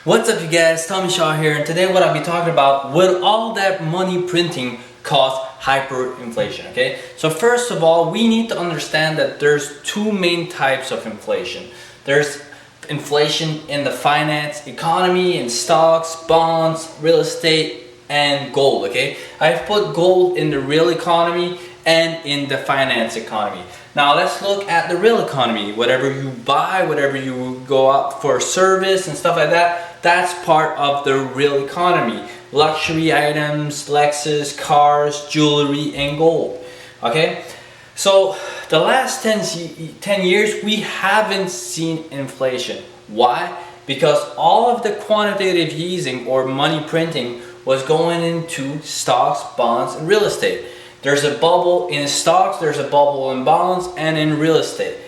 What's up you guys, Tommy Shaw here, and today what I'll be talking about, will all that money printing cause hyperinflation, okay? So first of all, we need to understand that there's two main types of inflation. There's inflation in the finance economy, in stocks, bonds, real estate, and gold, okay? I've put gold in the real economy and in the finance economy. Now let's look at the real economy. Whatever you buy, whatever you go out for service and stuff like that, that's part of the real economy. Luxury items, Lexus, cars, jewelry, and gold. Okay? So the last 10 years, we haven't seen inflation. Why? Because all of the quantitative easing or money printing was going into stocks, bonds, and real estate. There's a bubble in stocks, there's a bubble in bonds, and in real estate.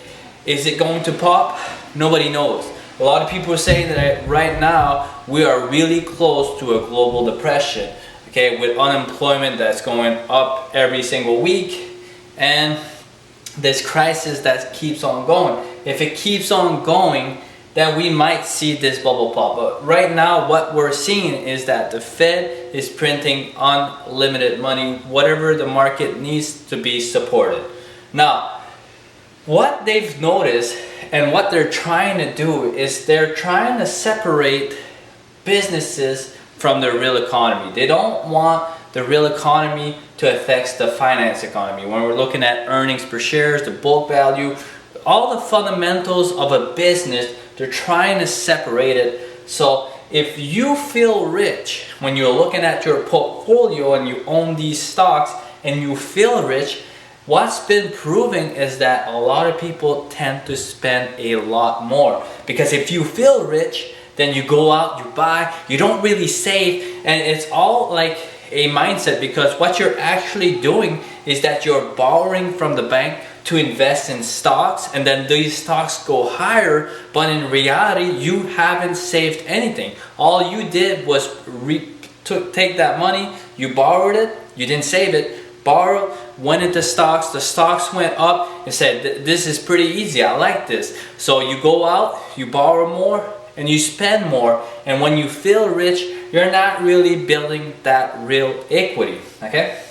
Is it going to pop? Nobody knows. A lot of people are saying that right now we are really close to a global depression, okay, with unemployment that's going up every single week, and this crisis that keeps on going. If it keeps on going, then we might see this bubble pop. But right now what we're seeing is that the Fed is printing unlimited money, whatever the market needs to be supported. Now, what they've noticed and what they're trying to do is they're trying to separate businesses from the real economy. They don't want the real economy to affect the finance economy. When we're looking at earnings per shares, the book value, all the fundamentals of a business, they're trying to separate it. So if you feel rich when you're looking at your portfolio and you own these stocks and you feel rich, what's been proven is that a lot of people tend to spend a lot more. Because if you feel rich, then you go out, you buy, you don't really save, and it's all like a mindset, because what you're actually doing is that you're borrowing from the bank to invest in stocks, and then these stocks go higher, but in reality you haven't saved anything. All you did was take that money, you borrowed it, you didn't save it, borrowed, went into stocks, the stocks went up and said, this is pretty easy, I like this. So you go out, you borrow more, and you spend more, and when you feel rich, you're not really building that real equity, okay?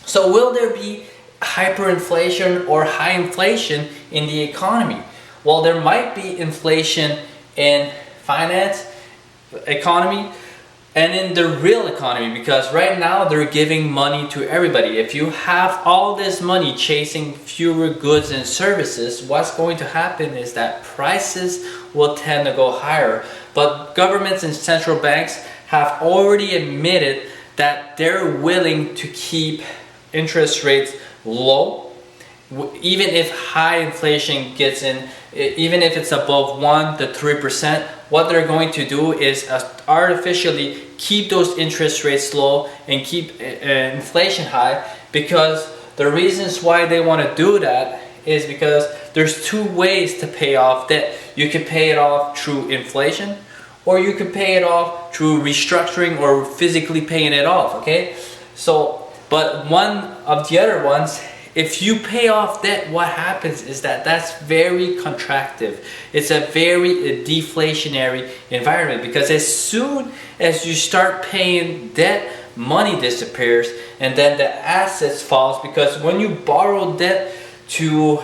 So will there be hyperinflation or high inflation in the economy? Well, there might be inflation in finance economy and in the real economy, because right now they're giving money to everybody. If you have all this money chasing fewer goods and services, what's going to happen is that prices will tend to go higher. But governments and central banks have already admitted that they're willing to keep interest rates low, even if high inflation gets in, even if it's above 1 to 3%. What they're going to do is artificially keep those interest rates low and keep inflation high, because the reasons why they want to do that is because there's two ways to pay off debt. You can pay it off through inflation, or you can pay it off through restructuring or physically paying it off, okay? So, but one of the other ones, if you pay off debt, what happens is that that's very contractive. It's a very deflationary environment, because as soon as you start paying debt, money disappears, and then the assets falls, because when you borrow debt to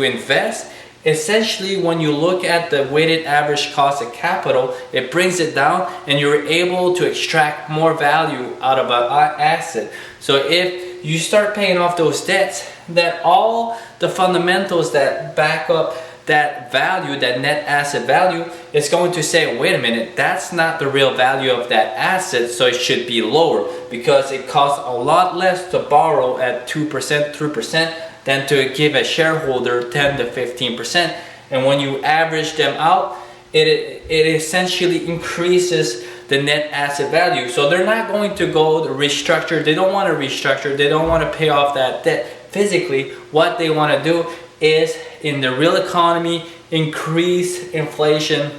invest, essentially when you look at the weighted average cost of capital, it brings it down and you're able to extract more value out of an asset. So if you start paying off those debts, then all the fundamentals that back up that value, that net asset value, is going to say, wait a minute, that's not the real value of that asset, so it should be lower, because it costs a lot less to borrow at 2%, 3% than to give a shareholder 10 to 15%. And when you average them out, it essentially increases the net asset value. So they're not going to go to restructure. They don't want to restructure. They don't want to pay off that debt physically. What they want to do is, in the real economy, increase inflation,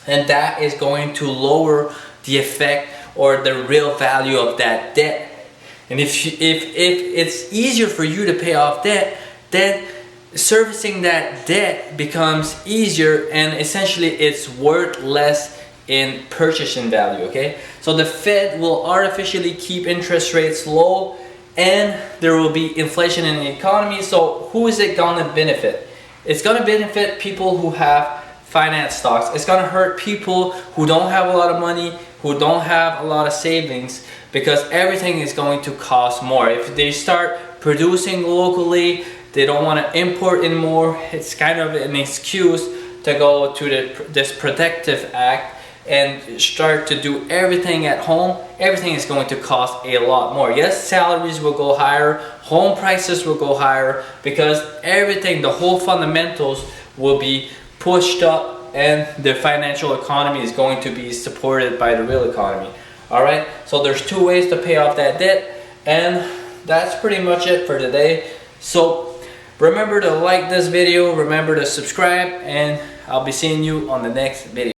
and that is going to lower the effect or the real value of that debt. And if it's easier for you to pay off debt, then servicing that debt becomes easier, and essentially it's worth less in purchasing value, okay? So the Fed will artificially keep interest rates low, and there will be inflation in the economy. So who is it gonna benefit? It's gonna benefit people who have finance stocks. It's gonna hurt people who don't have a lot of money, who don't have a lot of savings, because everything is going to cost more. If they start producing locally, they don't want to import anymore. It's kind of an excuse to go to this protective act and start to do everything at home. Everything is going to cost a lot more. Yes, salaries will go higher, home prices will go higher, because everything, the whole fundamentals will be pushed up, and the financial economy is going to be supported by the real economy. Alright, so there's two ways to pay off that debt, and that's pretty much it for today. So remember to like this video, remember to subscribe, and I'll be seeing you on the next video.